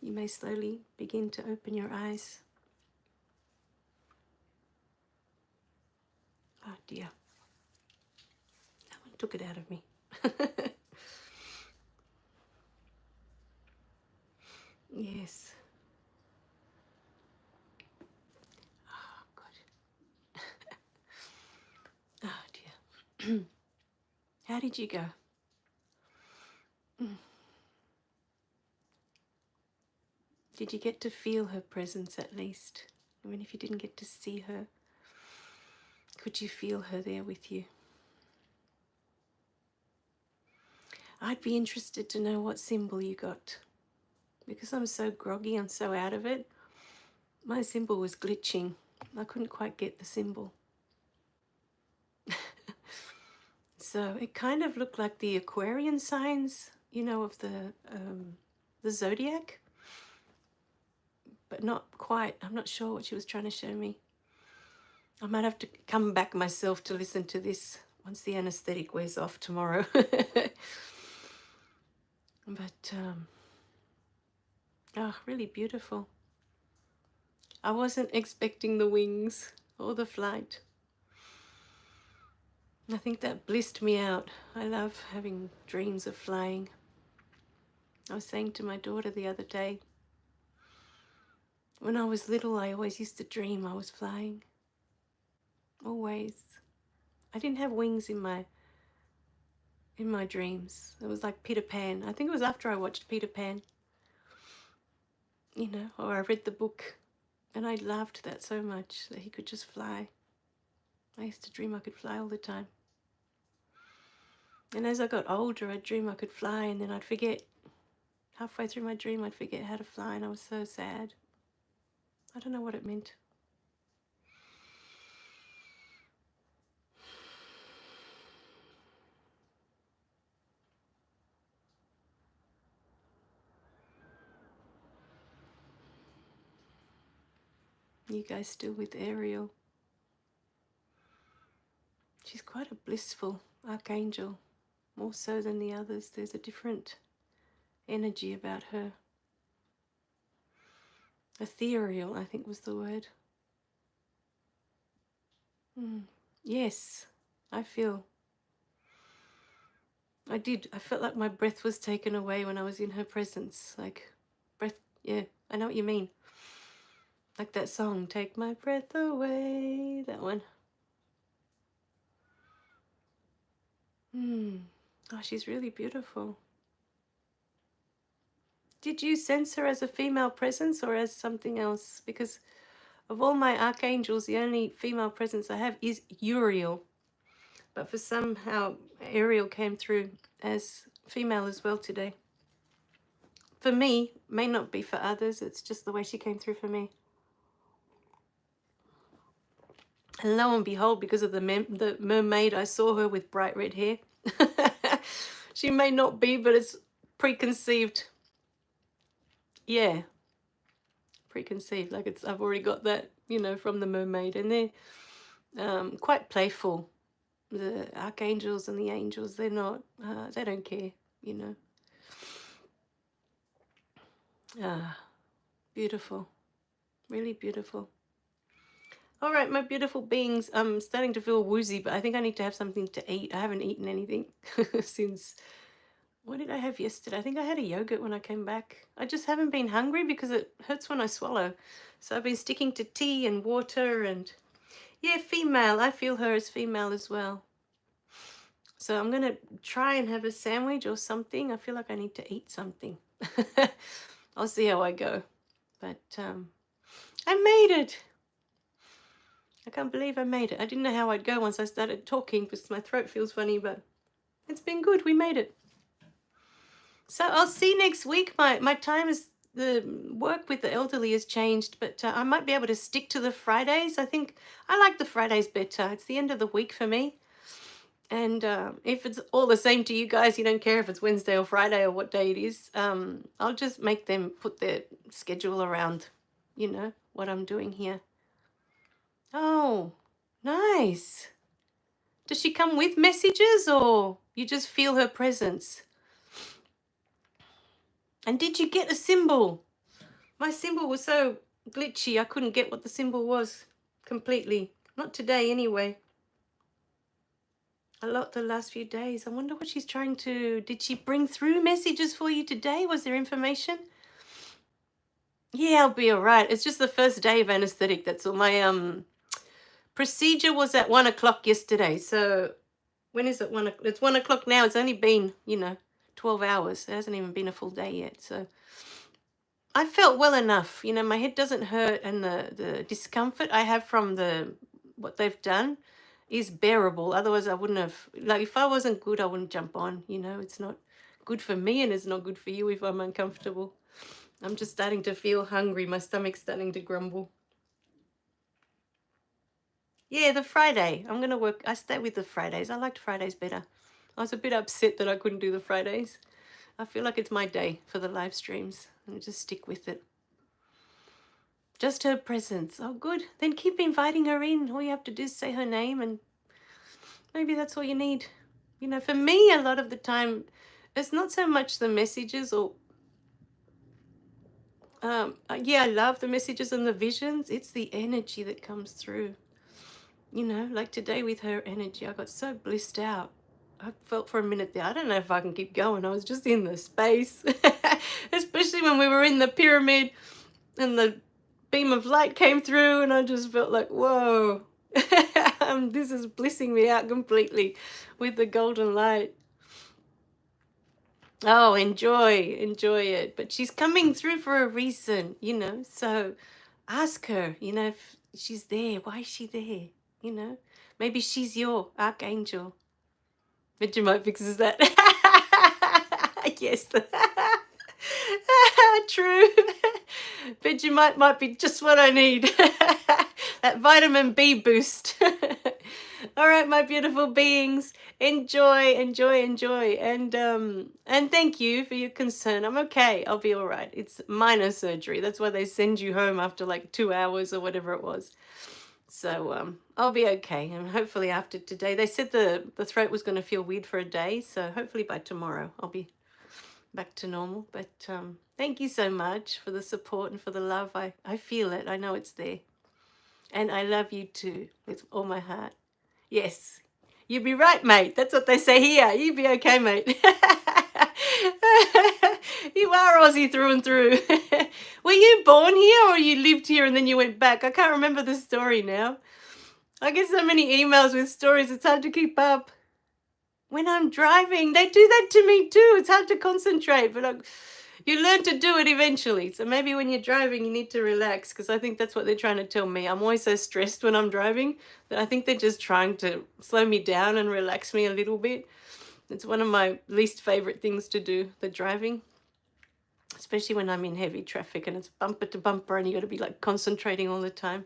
you may slowly begin to open your eyes. Oh dear. That one took it out of me. Yes. Oh, good. Oh dear. How did you go? Did you get to feel her presence at least? Even if you didn't get to see her, could you feel her there with you? I'd be interested to know what symbol you got. Because I'm so groggy, I'm so out of it, my symbol was glitching. I couldn't quite get the symbol. So it kind of looked like the Aquarian signs, you know, of the zodiac. But not quite. I'm not sure what she was trying to show me. I might have to come back myself to listen to this once the anesthetic wears off tomorrow. But, really beautiful. I wasn't expecting the wings or the flight. I think that blissed me out. I love having dreams of flying. I was saying to my daughter the other day, when I was little, I always used to dream I was flying. Always. I didn't have wings in my dreams. It was like Peter Pan. I think it was after I watched Peter Pan, you know, or I read the book, and I loved that so much, that he could just fly. I used to dream I could fly all the time. And as I got older, I'd dream I could fly, and then I'd forget. Halfway through my dream, I'd forget how to fly, and I was so sad. I don't know what it meant. You guys still with Ariel? She's quite a blissful archangel, more so than the others. There's a different energy about her. Ethereal, I think was the word. Yes, I felt like my breath was taken away when I was in her presence. Like, breath, yeah, I know what you mean. Like that song, Take My Breath Away, that one. Oh, she's really beautiful. Did you sense her as a female presence or as something else? Because of all my archangels, the only female presence I have is Uriel. But for somehow, Ariel came through as female as well today. For me, may not be for others. It's just the way she came through for me. And lo and behold, because of the mermaid, I saw her with bright red hair. She may not be, but it's preconceived. Yeah, preconceived. Like I've already got that, from the mermaid. And they're quite playful. The archangels and the angels, they're not, they don't care, Beautiful. Really beautiful. All right, my beautiful beings, I'm starting to feel woozy, but I think I need to have something to eat. I haven't eaten anything since, what did I have yesterday? I think I had a yogurt when I came back. I just haven't been hungry because it hurts when I swallow. So I've been sticking to tea and water and, yeah, female. I feel her as female as well. So I'm going to try and have a sandwich or something. I feel like I need to eat something. I'll see how I go. But I made it. I can't believe I made it. I didn't know how I'd go once I started talking because my throat feels funny, but it's been good. We made it. So I'll see next week. My time is, the work with the elderly has changed, but I might be able to stick to the Fridays. I think I like the Fridays better. It's the end of the week for me. And if it's all the same to you guys, you don't care if it's Wednesday or Friday or what day it is, I'll just make them put their schedule around, what I'm doing here. Oh, nice. Does she come with messages or you just feel her presence? And did you get a symbol? My symbol was so glitchy, I couldn't get what the symbol was completely. Not today anyway. A lot the last few days. I wonder what she's trying to... Did she bring through messages for you today? Was there information? Yeah, I'll be all right. It's just the first day of anesthetic. That's all. My procedure was at 1 o'clock yesterday. So when is it? It's 1 o'clock now. It's only been, 12 hours. It hasn't even been a full day yet. So I felt well enough. My head doesn't hurt, and the discomfort I have from what they've done is bearable. Otherwise, I wouldn't have, if I wasn't good, I wouldn't jump on. It's not good for me, and it's not good for you if I'm uncomfortable. I'm just starting to feel hungry. My stomach's starting to grumble. Yeah, the Friday. I'm going to work. I stay with the Fridays. I liked Fridays better. I was a bit upset that I couldn't do the Fridays. I feel like it's my day for the live streams. And just stick with it. Just her presence. Oh, good. Then keep inviting her in. All you have to do is say her name, and maybe that's all you need. For me, a lot of the time, it's not so much the messages or... yeah, I love the messages and the visions. It's the energy that comes through. Like today with her energy, I got so blissed out. I felt for a minute there, I don't know if I can keep going. I was just in the space, especially when we were in the pyramid and the beam of light came through, and I just felt like, whoa, this is blissing me out completely with the golden light. Oh, enjoy it. But she's coming through for a reason, so ask her, if she's there, why is she there? Maybe she's your archangel. Vegemite fixes that. Yes. True. Vegemite might be just what I need. That vitamin B boost. All right, my beautiful beings. Enjoy. And thank you for your concern. I'm okay. I'll be all right. It's minor surgery. That's why they send you home after like 2 hours or whatever it was. So I'll be okay. And hopefully after today, they said the throat was going to feel weird for a day. So hopefully by tomorrow, I'll be back to normal. But thank you so much for the support and for the love. I feel it. I know it's there. And I love you too with all my heart. Yes, you'll be right, mate. That's what they say here. You be okay, mate. You are Aussie through and through. Were you born here or you lived here and then you went back? I can't remember the story now. I get so many emails with stories, it's hard to keep up. When I'm driving, they do that to me too. It's hard to concentrate, but You learn to do it eventually. So maybe when you're driving, you need to relax, because I think that's what they're trying to tell me. I'm always so stressed when I'm driving that I think they're just trying to slow me down and relax me a little bit. It's one of my least favorite things to do, the driving, especially when I'm in heavy traffic and it's bumper to bumper and you got to be like concentrating all the time.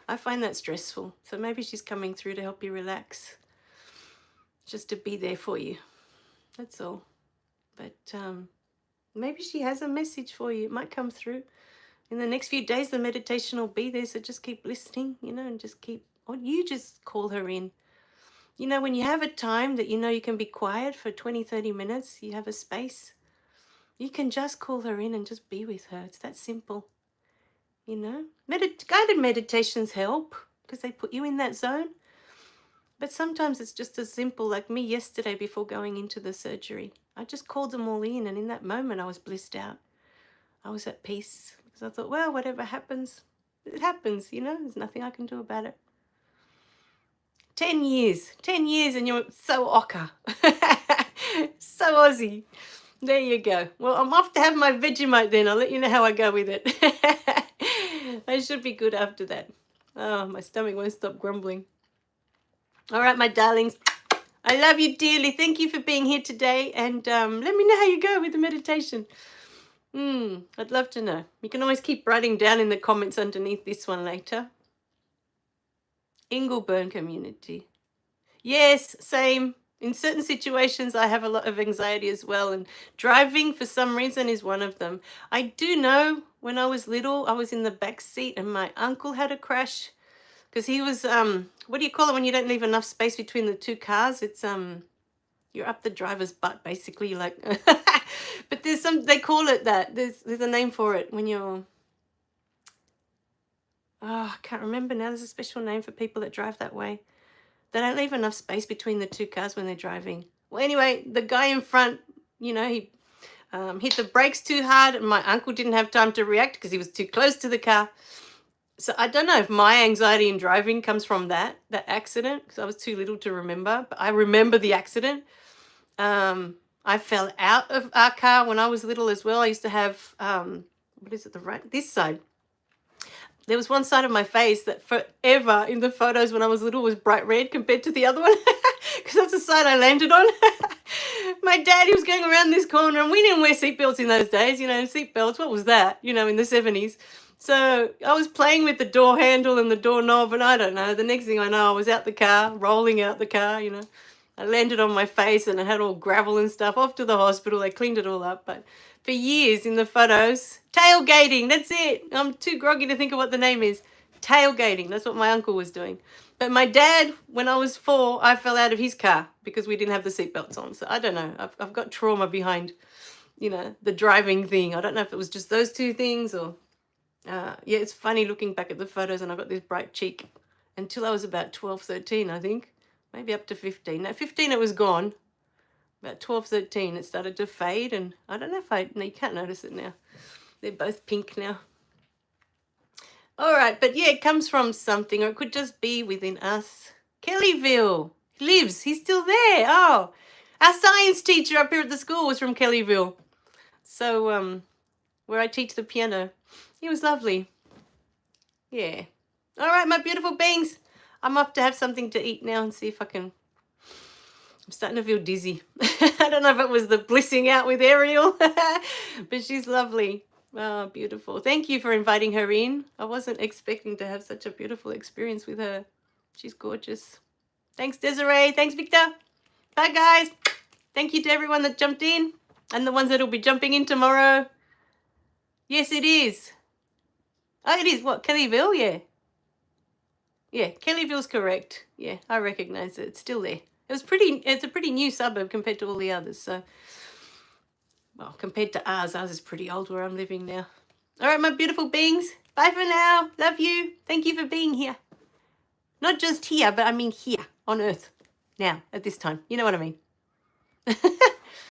I find that stressful. So maybe she's coming through to help you relax, just to be there for you. That's all. But maybe she has a message for you. It might come through. In the next few days, the meditation will be there. So just keep listening, and just keep, or you just call her in. When you have a time that you can be quiet for 20, 30 minutes, you have a space, you can just call her in and just be with her. It's that simple. Guided meditations help because they put you in that zone. But sometimes it's just as simple, like me yesterday before going into the surgery. I just called them all in, and in that moment I was blissed out. I was at peace because I thought, well, whatever happens, it happens, there's nothing I can do about it. 10 years and you're so ochre. So Aussie. There you go. Well, I'm off to have my Vegemite then. I'll let you know how I go with it. I should be good after that. Oh, my stomach won't stop grumbling. All right, my darlings. I love you dearly. Thank you for being here today. And let me know how you go with the meditation. I'd love to know. You can always keep writing down in the comments underneath this one later. Ingleburn community. Yes, same. In certain situations, I have a lot of anxiety as well. And driving, for some reason, is one of them. I do know when I was little, I was in the back seat and my uncle had a crash. Because he was, what do you call it when you don't leave enough space between the two cars? It's, you're up the driver's butt, basically. Like, but there's they call it that. There's a name for it when you're, I can't remember now. There's a special name for people that drive that way. They don't leave enough space between the two cars when they're driving. Well, anyway, the guy in front, he hit the brakes too hard, and my uncle didn't have time to react because he was too close to the car. So I don't know if my anxiety in driving comes from that accident, because I was too little to remember. But I remember the accident. I fell out of our car when I was little as well. I used to have, this side. There was one side of my face that forever in the photos when I was little was bright red compared to the other one, because that's the side I landed on. My daddy was going around this corner, and we didn't wear seatbelts in those days. Seatbelts, what was that? In the 70s. So I was playing with the door handle and the doorknob, and I don't know. The next thing I know, I was out the car, rolling out the car, I landed on my face and I had all gravel and stuff. Off to the hospital. They cleaned it all up. But for years in the photos, tailgating, that's it. I'm too groggy to think of what the name is. Tailgating, that's what my uncle was doing. But my dad, when I was 4, I fell out of his car because we didn't have the seatbelts on. So I don't know. I've got trauma behind, the driving thing. I don't know if it was just those two things or... yeah, it's funny looking back at the photos, and I got this bright cheek until I was about 12, 13, I think. Maybe up to 15. Now, 15, it was gone. About 12, 13, it started to fade, and I don't know if no, you can't notice it now. They're both pink now. All right, but yeah, it comes from something, or it could just be within us. Kellyville lives. He's still there. Oh, our science teacher up here at the school was from Kellyville. So, where I teach the piano. He was lovely. Yeah. All right, my beautiful beings. I'm off to have something to eat now and see if I can... I'm starting to feel dizzy. I don't know if it was the blissing out with Ariel, but she's lovely. Oh, beautiful. Thank you for inviting her in. I wasn't expecting to have such a beautiful experience with her. She's gorgeous. Thanks, Desiree. Thanks, Victor. Bye, guys. Thank you to everyone that jumped in and the ones that will be jumping in tomorrow. Yes, it is. Oh, it is. What? Kellyville? Yeah. Yeah, Kellyville's correct. Yeah, I recognize it. It's still there. It's a pretty new suburb compared to all the others. So, well, compared to ours is pretty old where I'm living now. All right, my beautiful beings. Bye for now. Love you. Thank you for being here. Not just here, but I mean here on Earth. Now, at this time. You know what I mean.